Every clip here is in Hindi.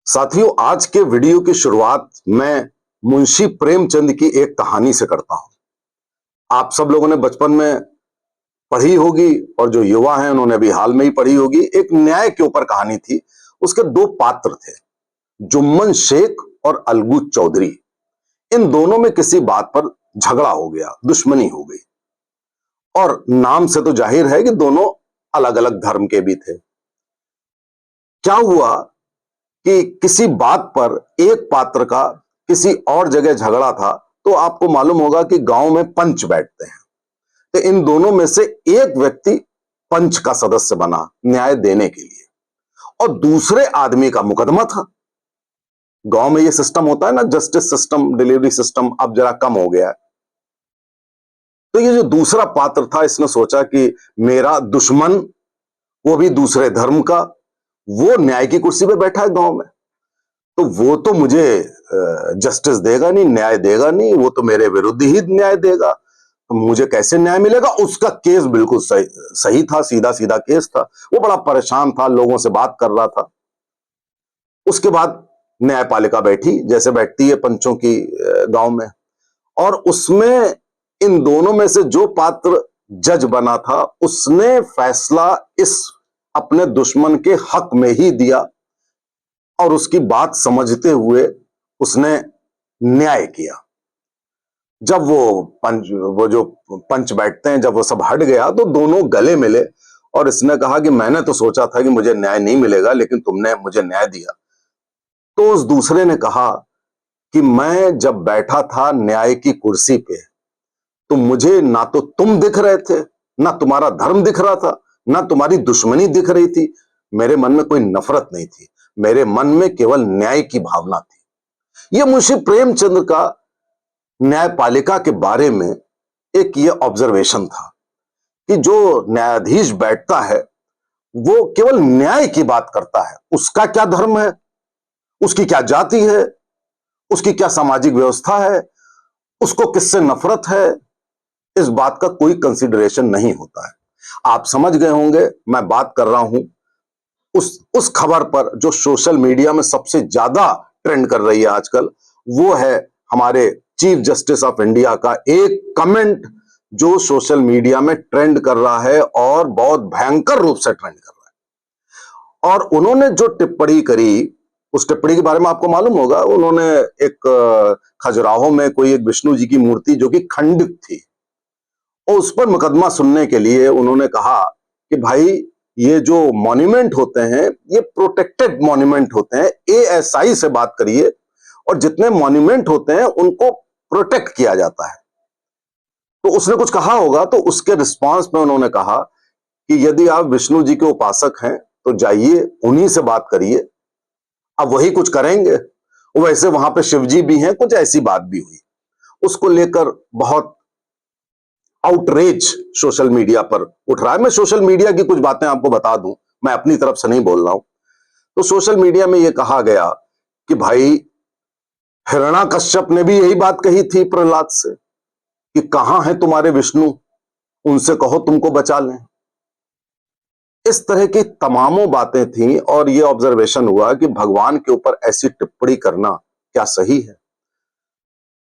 साथियों, आज के वीडियो की शुरुआत मैं मुंशी प्रेमचंद की एक कहानी से करता हूं। आप सब लोगों ने बचपन में पढ़ी होगी और जो युवा हैं उन्होंने भी हाल में ही पढ़ी होगी। एक न्याय के ऊपर कहानी थी। उसके दो पात्र थे, जुम्मन शेख और अलगू चौधरी। इन दोनों में किसी बात पर झगड़ा हो गया, दुश्मनी हो गई। और नाम से तो जाहिर है कि दोनों अलग अलग धर्म के भी थे। क्या हुआ कि किसी बात पर एक पात्र का किसी और जगह झगड़ा था, तो आपको मालूम होगा कि गांव में पंच बैठते हैं। तो इन दोनों में से एक व्यक्ति पंच का सदस्य बना न्याय देने के लिए, और दूसरे आदमी का मुकदमा था। गांव में यह सिस्टम होता है ना, जस्टिस सिस्टम, डिलीवरी सिस्टम अब जरा कम हो गया है। तो ये जो दूसरा पात्र था, इसने सोचा कि मेरा दुश्मन, वो भी दूसरे धर्म का, वो न्याय की कुर्सी पे बैठा है गांव में, तो वो तो मुझे जस्टिस देगा नहीं, न्याय देगा नहीं, वो तो मेरे विरुद्ध ही न्याय देगा। तो मुझे कैसे न्याय मिलेगा? उसका केस बिल्कुल सही था, सीधा सीधा केस था। वो बड़ा परेशान था, लोगों से बात कर रहा था। उसके बाद न्यायपालिका बैठी, जैसे बैठती है पंचों की गांव में, और उसमें इन दोनों में से जो पात्र जज बना था, उसने फैसला इस अपने दुश्मन के हक में ही दिया, और उसकी बात समझते हुए उसने न्याय किया। जब वो जो पंच बैठते हैं, जब वो सब हट गया, तो दोनों गले मिले और इसने कहा कि मैंने तो सोचा था कि मुझे न्याय नहीं मिलेगा, लेकिन तुमने मुझे न्याय दिया। तो उस दूसरे ने कहा कि मैं जब बैठा था न्याय की कुर्सी पे, तो मुझे ना तो तुम दिख रहे थे, ना तुम्हारा धर्म दिख रहा था, ना तुम्हारी दुश्मनी दिख रही थी। मेरे मन में कोई नफरत नहीं थी, मेरे मन में केवल न्याय की भावना थी। यह मुंशी प्रेमचंद का न्यायपालिका के बारे में एक ये ऑब्जर्वेशन था कि जो न्यायाधीश बैठता है, वो केवल न्याय की बात करता है। उसका क्या धर्म है, उसकी क्या जाति है, उसकी क्या सामाजिक व्यवस्था है, उसको किससे नफरत है, इस बात का कोई कंसिडरेशन नहीं होता है। आप समझ गए होंगे मैं बात कर रहा हूं उस खबर पर जो सोशल मीडिया में सबसे ज्यादा ट्रेंड कर रही है आजकल। वो है हमारे चीफ जस्टिस ऑफ इंडिया का एक कमेंट, जो सोशल मीडिया में ट्रेंड कर रहा है और बहुत भयंकर रूप से ट्रेंड कर रहा है। और उन्होंने जो टिप्पणी करी, उस टिप्पणी के बारे में आपको मालूम होगा। उन्होंने एक खजुराहो में कोई एक विष्णु जी की मूर्ति जो कि खंडित थी, और उस पर मुकदमा सुनने के लिए उन्होंने कहा कि भाई, ये जो मॉन्यूमेंट होते हैं, ये प्रोटेक्टेड मॉन्यूमेंट होते हैं, एएसआई से बात करिए, और जितने मॉन्यूमेंट होते हैं उनको प्रोटेक्ट किया जाता है। तो उसने कुछ कहा होगा, तो उसके रिस्पांस में उन्होंने कहा कि यदि आप विष्णु जी के उपासक हैं तो जाइए उन्हीं से बात करिए, अब वही कुछ करेंगे। वैसे वहां पे शिव जी भी हैं, कुछ ऐसी बात भी हुई। उसको लेकर बहुत आउटरेज सोशल मीडिया पर उठ रहा है। मैं सोशल मीडिया की कुछ बातें आपको बता दूं, मैं अपनी तरफ से नहीं बोल रहा हूं। तो सोशल मीडिया में यह कहा गया कि भाई, हिरण्याकश्यप ने भी यही बात कही थी प्रहलाद से कि कहां है तुम्हारे विष्णु, उनसे कहो तुमको बचा लें। इस तरह की तमामों बातें थीं, और यह ऑब्जर्वेशन हुआ कि भगवान के ऊपर ऐसी टिप्पणी करना क्या सही है?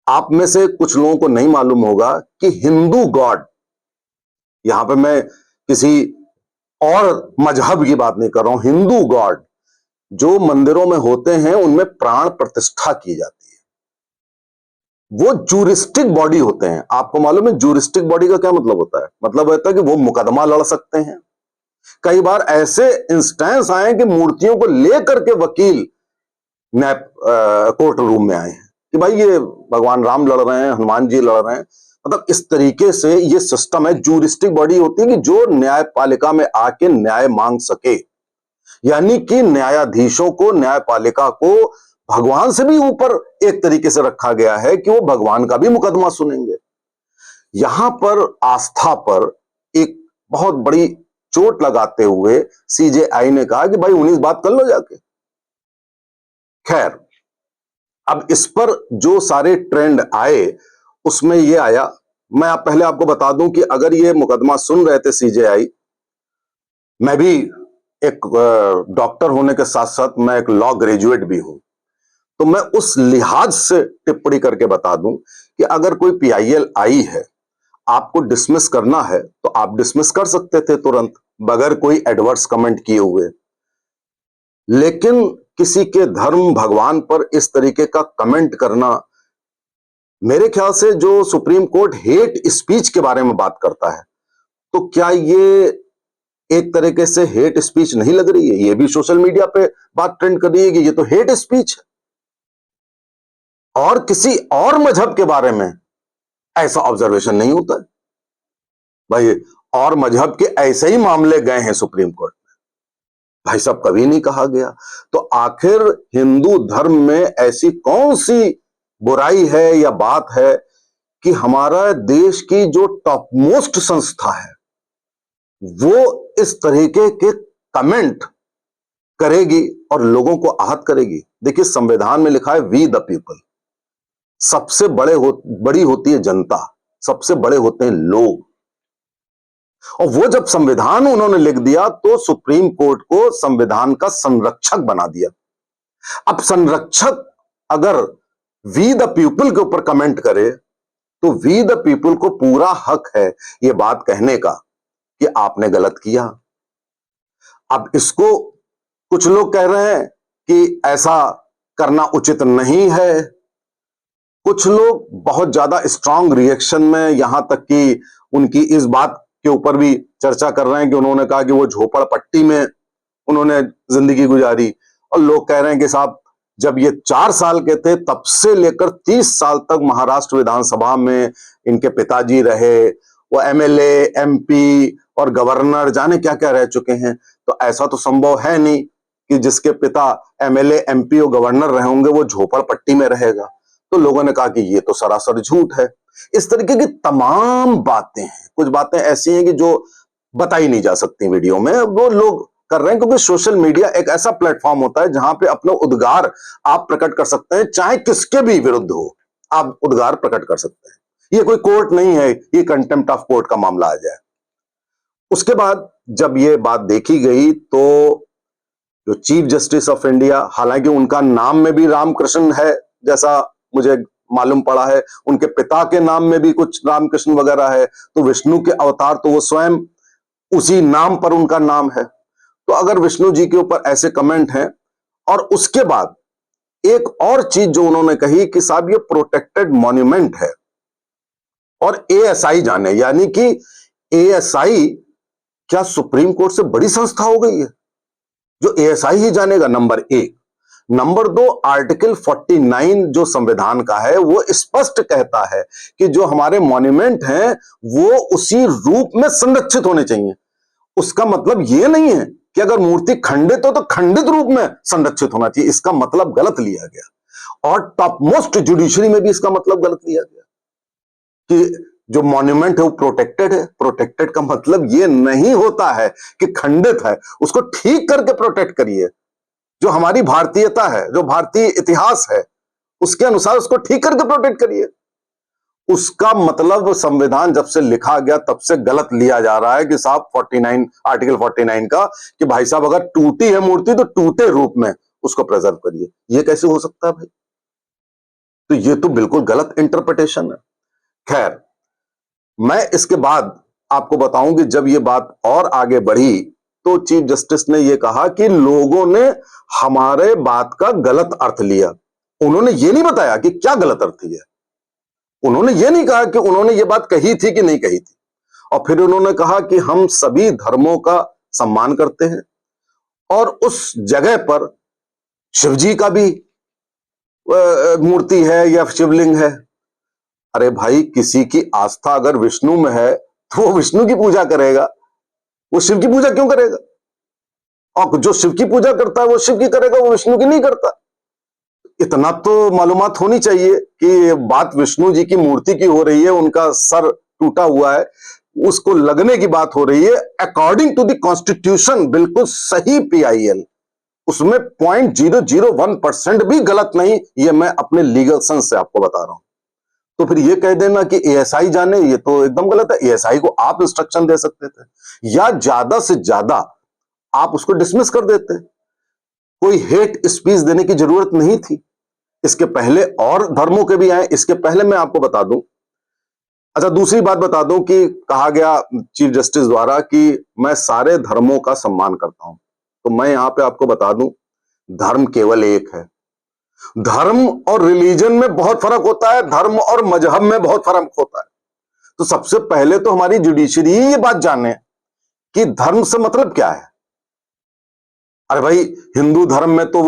आप में से कुछ लोगों को नहीं मालूम होगा कि हिंदू गॉड, यहां पे मैं किसी और मजहब की बात नहीं कर रहा हूं, हिंदू गॉड जो मंदिरों में होते हैं, उनमें प्राण प्रतिष्ठा की जाती है। वो जूरिस्टिक बॉडी होते हैं। आपको मालूम है जूरिस्टिक बॉडी का क्या मतलब होता है? मतलब होता है कि वो मुकदमा लड़ सकते हैं। कई बार ऐसे इंस्टेंस आए कि मूर्तियों को लेकर के वकील कोर्ट रूम में आए हैं कि भाई, ये भगवान राम लड़ रहे हैं, हनुमान जी लड़ रहे हैं। मतलब इस तरीके से ये सिस्टम है। जूरिस्टिक बॉडी होती है कि जो न्यायपालिका में आके न्याय मांग सके, यानी कि न्यायाधीशों को, न्यायपालिका को भगवान से भी ऊपर एक तरीके से रखा गया है कि वो भगवान का भी मुकदमा सुनेंगे। यहां पर आस्था पर एक बहुत बड़ी चोट लगाते हुए सीजेआई ने कहा कि भाई 19 बात कर लो जाके। खैर, अब इस पर जो सारे ट्रेंड आए, उसमें ये आया, मैं पहले आपको बता दूं कि अगर ये मुकदमा सुन रहे थे सीजेआई, मैं भी एक डॉक्टर होने के साथ साथ मैं एक लॉ ग्रेजुएट भी हूं, तो मैं उस लिहाज से टिप्पणी करके बता दूं कि अगर कोई पीआईएल आई है, आपको डिसमिस करना है तो आप डिसमिस कर सकते थे तुरंत, बगैर कोई एडवर्स कमेंट किए हुए। लेकिन किसी के धर्म भगवान पर इस तरीके का कमेंट करना, मेरे ख्याल से जो सुप्रीम कोर्ट हेट स्पीच के बारे में बात करता है, तो क्या ये एक तरीके से हेट स्पीच नहीं लग रही है? ये भी सोशल मीडिया पे बात ट्रेंड कर रही है कि ये तो हेट स्पीच है। और किसी और मजहब के बारे में ऐसा ऑब्जर्वेशन नहीं होता है भाई। और मजहब के ऐसे ही मामले गए हैं सुप्रीम कोर्ट में, भाई साहब कभी नहीं कहा गया। तो आखिर हिंदू धर्म में ऐसी कौन सी बुराई है या बात है कि हमारा देश की जो टॉप मोस्ट संस्था है वो इस तरीके के कमेंट करेगी और लोगों को आहत करेगी? देखिए, संविधान में लिखा है वी द पीपल। सबसे बड़ी होती है जनता, सबसे बड़े होते हैं लोग। और वो जब संविधान उन्होंने लिख दिया तो सुप्रीम कोर्ट को संविधान का संरक्षक बना दिया। अब संरक्षक अगर वी द पीपल के ऊपर कमेंट करे तो वी द पीपल को पूरा हक है ये बात कहने का कि आपने गलत किया। अब इसको कुछ लोग कह रहे हैं कि ऐसा करना उचित नहीं है, कुछ लोग बहुत ज्यादा स्ट्रांग रिएक्शन में, यहां तक कि उनकी इस बात के ऊपर भी चर्चा कर रहे हैं कि उन्होंने कहा कि वो झोपड़पट्टी में उन्होंने जिंदगी गुजारी। और लोग कह रहे हैं कि साहब, जब ये 4 साल के थे तब से लेकर 30 साल तक महाराष्ट्र विधानसभा में इनके पिताजी रहे, वो एमएलए, एमपी और गवर्नर जाने क्या क्या रह चुके हैं। तो ऐसा तो संभव है नहीं कि जिसके पिता एमएलए, एमपी और गवर्नर रहे होंगे वो झोपड़पट्टी में रहेगा। तो लोगों ने कहा कि ये तो सरासर झूठ है। इस तरीके की तमाम बातें हैं, कुछ बातें ऐसी हैं कि जो बताई नहीं जा सकती वीडियो में, वो लोग कर रहे हैं क्योंकि सोशल मीडिया एक ऐसा प्लेटफॉर्म होता है जहां पे अपने उद्गार आप प्रकट कर सकते हैं, चाहे किसके भी विरुद्ध हो आप उद्गार प्रकट कर सकते हैं। ये कोई कोर्ट नहीं है ये कंटेम्प्ट ऑफ कोर्ट का मामला आ जाए। उसके बाद जब ये बात देखी गई तो जो चीफ जस्टिस ऑफ इंडिया, हालांकि उनका नाम में भी रामकृष्ण है जैसा मुझे मालूम पड़ा है, उनके पिता के नाम में भी कुछ रामकृष्ण वगैरह है, तो विष्णु के अवतार तो वो स्वयं उसी नाम पर उनका नाम है। तो अगर विष्णु जी के ऊपर ऐसे कमेंट हैं, और उसके बाद एक और चीज जो उन्होंने कही कि साहब ये प्रोटेक्टेड मॉन्यूमेंट है और एएसआई जाने, यानी कि एएसआई क्या सुप्रीम कोर्ट से बड़ी संस्था हो गई है जो एएसआई ही जानेगा? नंबर 1। नंबर 2, आर्टिकल 49 जो संविधान का है वो स्पष्ट कहता है कि जो हमारे मॉन्यूमेंट हैं वो उसी रूप में संरक्षित होने चाहिए। उसका मतलब ये नहीं है कि अगर मूर्ति खंडित हो तो खंडित रूप में संरक्षित होना चाहिए, इसका मतलब गलत लिया गया। और टॉप मोस्ट जुडिशरी में भी इसका मतलब गलत लिया गया कि जो मॉन्यूमेंट है वो प्रोटेक्टेड है। प्रोटेक्टेड का मतलब ये नहीं होता है कि खंडित है, उसको ठीक करके प्रोटेक्ट करिए। जो हमारी भारतीयता है, जो भारतीय इतिहास है, उसके अनुसार उसको ठीक करके प्रोटेक्ट करिए। उसका मतलब संविधान जब से लिखा गया तब से गलत लिया जा रहा है कि साहब 49 आर्टिकल 49 का कि भाई साहब अगर टूटी है मूर्ति तो टूटे रूप में उसको प्रिजर्व करिए। ये कैसे हो सकता है भाई? तो ये तो बिल्कुल गलत इंटरप्रिटेशन है। खैर, मैं इसके बाद आपको बताऊं कि जब ये बात और आगे बढ़ी तो चीफ जस्टिस ने यह कहा कि लोगों ने हमारे बात का गलत अर्थ लिया। उन्होंने ये नहीं बताया कि क्या गलत अर्थ है, उन्होंने ये नहीं कहा कि उन्होंने ये बात कही थी कि नहीं कही थी। और फिर उन्होंने कहा कि हम सभी धर्मों का सम्मान करते हैं और उस जगह पर शिवजी का भी मूर्ति है या शिवलिंग है। अरे भाई, किसी की आस्था अगर विष्णु में है तो वो विष्णु की पूजा करेगा, वो शिव की पूजा क्यों करेगा? और जो शिव की पूजा करता है वो शिव की करेगा, वो विष्णु की नहीं करता। इतना तो मालूमात होनी चाहिए कि बात विष्णु जी की मूर्ति की हो रही है, उनका सर टूटा हुआ है, उसको लगने की बात हो रही है। अकॉर्डिंग टू द कॉन्स्टिट्यूशन बिल्कुल सही पीआईएल, उसमें 0.001% भी गलत नहीं। ये मैं अपने लीगल सेंस से आपको बता रहा हूं। तो फिर ये कह देना कि एएसआई जाने, ये तो एकदम गलत है। एएसआई को आप इंस्ट्रक्शन दे सकते थे, या ज्यादा से ज्यादा आप उसको डिसमिस कर देते। कोई हेट स्पीच देने की जरूरत नहीं थी। इसके पहले और धर्मों के भी आए। इसके पहले मैं आपको बता दूं, अच्छा दूसरी बात बता दूं कि कहा गया चीफ जस्टिस द्वारा कि मैं सारे धर्मों का सम्मान करता हूं। तो मैं यहां पे आपको बता दूं, धर्म केवल एक है। धर्म और रिलीजन में बहुत फर्क होता है, धर्म और मजहब में बहुत फर्क होता है। तो सबसे पहले तो हमारी जुडिशरी ये बात जाने कि धर्म से मतलब क्या है। अरे भाई, हिंदू धर्म में तो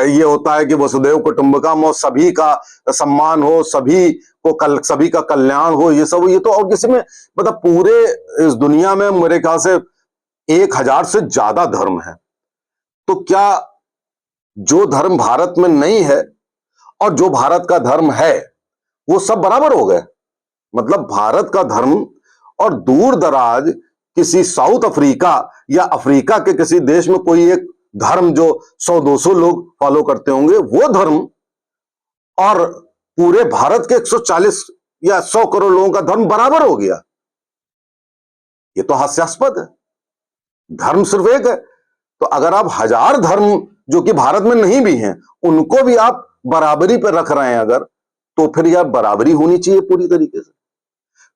ये होता है कि वसुदेव कुटुंबकम हो, सभी का सम्मान हो, सभी का कल्याण हो, ये सब। ये तो और किसी में, मतलब पूरे इस दुनिया में मेरे ख्याल से 1000 से ज्यादा धर्म है। तो क्या जो धर्म भारत में नहीं है और जो भारत का धर्म है वो सब बराबर हो गए? मतलब भारत का धर्म और दूर दराज किसी साउथ अफ्रीका या अफ्रीका के किसी देश में कोई एक धर्म जो 100-200 लोग फॉलो करते होंगे, वो धर्म और पूरे भारत के 140 या 100 करोड़ लोगों का धर्म बराबर हो गया। ये तो हास्यास्पद है। धर्म सिर्फ एक है। तो अगर आप 1000 धर्म जो कि भारत में नहीं भी हैं उनको भी आप बराबरी पर रख रहे हैं अगर, तो फिर यार बराबरी होनी चाहिए पूरी तरीके से।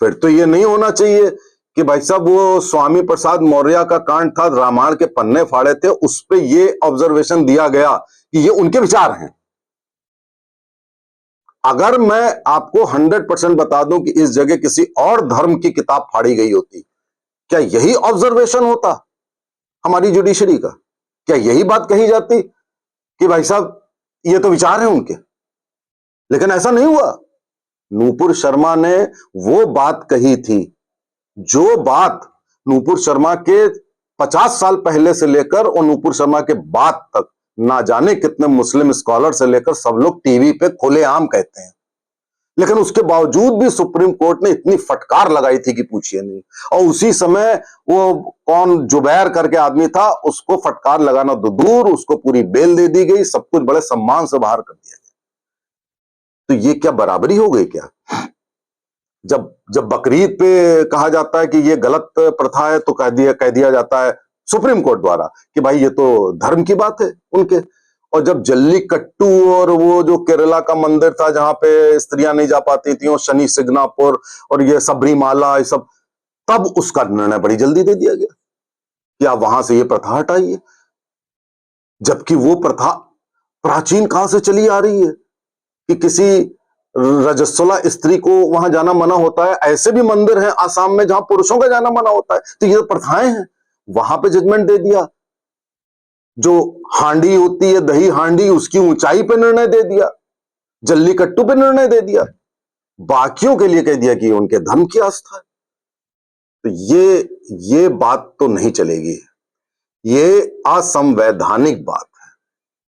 फिर तो ये नहीं होना चाहिए कि भाई साहब वो स्वामी प्रसाद मौर्य का कांड था, रामायण के पन्ने फाड़े थे, उस पे ये ऑब्जर्वेशन दिया गया कि ये उनके विचार हैं। अगर मैं आपको 100% बता दूं कि इस जगह किसी और धर्म की किताब फाड़ी गई होती, क्या यही ऑब्जर्वेशन होता हमारी जुडिशरी का? क्या यही बात कही जाती कि भाई साहब ये तो विचार हैं उनके? लेकिन ऐसा नहीं हुआ। नूपुर शर्मा ने वो बात कही थी जो बात नूपुर शर्मा के 50 साल पहले से लेकर और नूपुर शर्मा के बाद तक ना जाने कितने मुस्लिम स्कॉलर से लेकर सब लोग टीवी पे खुलेआम कहते हैं। लेकिन उसके बावजूद भी सुप्रीम कोर्ट ने इतनी फटकार लगाई थी कि पूछिए नहीं। और उसी समय वो कौन जुबैर करके आदमी था, उसको फटकार लगाना तो दूर, उसको पूरी बेल दे दी गई, सब कुछ बड़े सम्मान से बाहर कर दिया गया। तो ये क्या बराबरी हो गई क्या? जब जब बकरीद पे कहा जाता है कि ये गलत प्रथा है तो कह दिया जाता है सुप्रीम कोर्ट द्वारा कि भाई ये तो धर्म की बात है उनके। और जब जल्लीकट्टू और वो जो केरला का मंदिर था जहां पे स्त्रियां नहीं जा पाती थी, और शनि सिग्नापुर और ये सबरीमाला, ये सब, तब उसका निर्णय बड़ी जल्दी दे दिया गया कि आप वहां से ये प्रथा हटाइए। जबकि वो प्रथा प्राचीन काल से चली आ रही है कि किसी रजस्वला स्त्री को वहां जाना मना होता है। ऐसे भी मंदिर हैं आसाम में जहां पुरुषों का जाना मना होता है। तो ये प्रथाएं हैं। वहां पे जजमेंट दे दिया। जो हांडी होती है, दही हांडी, उसकी ऊंचाई पे निर्णय दे दिया। जल्लीकट्टू पे निर्णय दे दिया। बाकियों के लिए कह दिया कि उनके धर्म की आस्था है। तो ये बात तो नहीं चलेगी। ये असंवैधानिक बात है।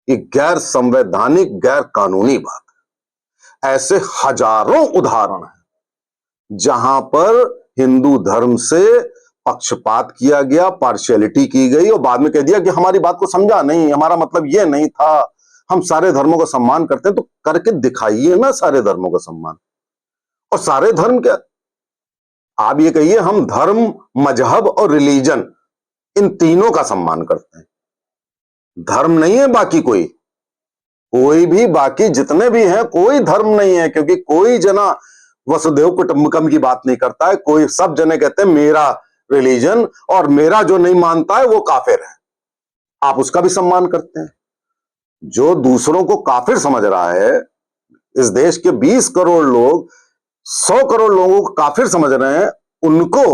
ये गैर संवैधानिक, गैर कानूनी बात है। ऐसे हजारों उदाहरण हैं जहां पर हिंदू धर्म से पक्षपात किया गया, पार्शियलिटी की गई, और बाद में कह दिया कि हमारी बात को समझा नहीं, हमारा मतलब ये नहीं था, हम सारे धर्मों का सम्मान करते हैं। तो करके दिखाइए ना सारे धर्मों का सम्मान। और सारे धर्म क्या, आप ये कहिए हम धर्म, मजहब और रिलीजन, इन तीनों का सम्मान करते हैं। धर्म नहीं है बाकी कोई भी, बाकी जितने भी हैं कोई धर्म नहीं है, क्योंकि कोई जना वसुदेव कुटुंबकम की बात नहीं करता है। कोई, सब जने कहते हैं मेरा रिलीजन, और मेरा जो नहीं मानता है वो काफिर है। आप उसका भी सम्मान करते हैं। जो दूसरों को काफिर समझ रहा है, इस देश के 20 करोड़ लोग 100 करोड़ लोगों को काफिर समझ रहे हैं उनको,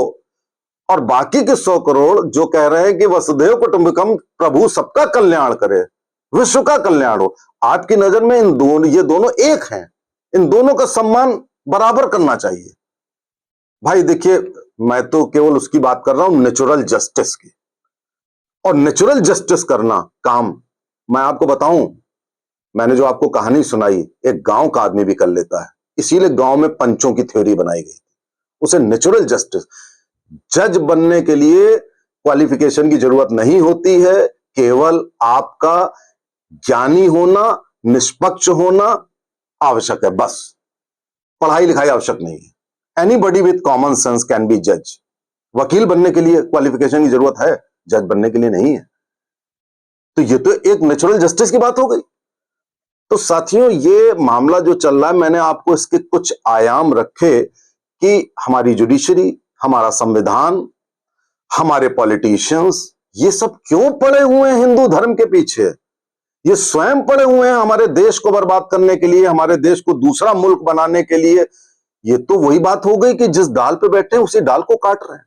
और बाकी के 100 करोड़ जो कह रहे हैं कि वसुधैव कुटुंबकम, प्रभु सबका कल्याण करे, विश्व का कल्याण हो, आपकी नजर में ये दोनों एक हैं। इन दोनों का सम्मान बराबर करना चाहिए। भाई देखिए, मैं तो केवल उसकी बात कर रहा हूं नेचुरल जस्टिस की। और नेचुरल जस्टिस करना काम, मैं आपको बताऊं, मैंने जो आपको कहानी सुनाई, एक गांव का आदमी भी कर लेता है। इसीलिए गांव में पंचों की थ्योरी बनाई गई, उसे नेचुरल जस्टिस। जज बनने के लिए क्वालिफिकेशन की जरूरत नहीं होती है, केवल आपका ज्ञानी होना, निष्पक्ष होना आवश्यक है, बस। पढ़ाई लिखाई आवश्यक नहीं है। Anybody with common sense can be जज। वकील बनने के लिए क्वालिफिकेशन की जरूरत है? जज बनने के लिए नहीं है। तो ये तो एक नेचुरल जस्टिस की बात हो गई। तो साथियों, ये मामला जो चल रहा है, मैंने आपको इसके कुछ आयाम रखे कि हमारी जुडिशरी, हमारा संविधान, हमारे पॉलिटिशियंस, ये सब क्यों पड़े हुए हैं हिंदू धर्म के पीछे। ये स्वयं पड़े हुए हैं हमारे देश को बर्बाद करने के लिए, हमारे देश को दूसरा मुल्क बनाने के लिए। ये तो वही बात हो गई कि जिस डाल पे बैठे हैं उसी डाल को काट रहे हैं।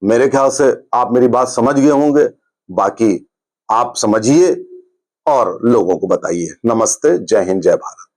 मेरे ख्याल से आप मेरी बात समझ गए होंगे, बाकी आप समझिए और लोगों को बताइए। नमस्ते, जय हिंद, जय भारत।